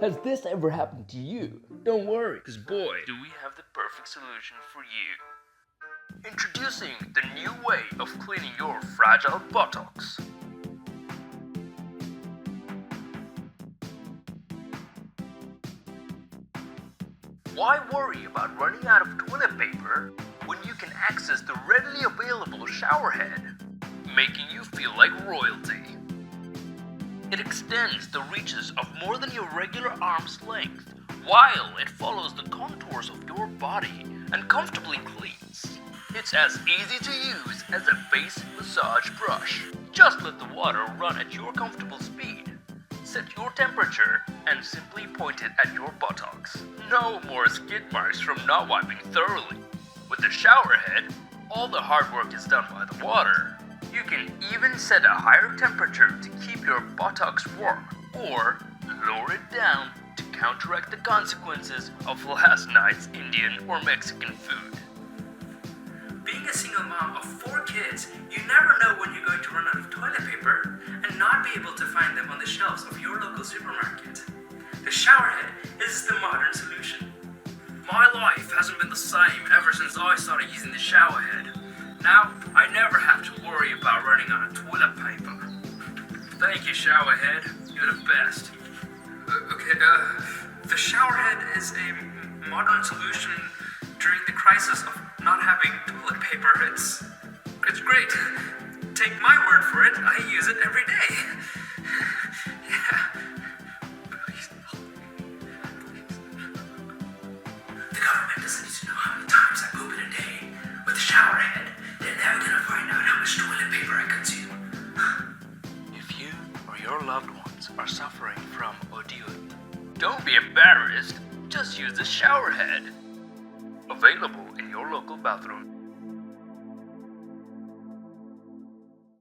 Has this ever happened to you? Don't worry, cause boy, do we have the perfect solution for you. Introducing the new way of cleaning your fragile buttocks. Why worry about running out of toilet paper when you can access the readily available shower head, making you feel like royalty? It extends the reaches of more than your regular arm's length, while it follows the contours of your body and comfortably cleans. It's as easy to use as a face massage brush. Just let the water run at your comfortable speed. Set your temperature and simply point it at your buttocks. No more skid marks from not wiping thoroughly. With the shower head, all the hard work is done by the water. You can even set a higher temperature to keep your buttocks warm, or lower it down to counteract the consequences of last night's Indian or Mexican food. Being a single mom of 4 kids, you never know when you're going to run out of toilet paper and not be able to find them on the shelves of your local supermarket. The shower head is the modern solution. My life hasn't been the same ever since I started using the shower head. Now, I never have to worry about running out of toilet paper. Thank you, shower head. You're the best. The shower head is a modern solution during the crisis of not having toilet paper. It's great. Take my word for it, I use it every day. Yeah. Please. The government doesn't need to know how many times I poop in a day. With the shower head, they're never gonna find out how much toilet paper I consume. If you or your loved ones are suffering from ODU, don't be embarrassed, just use the shower head. Available in your local bathroom.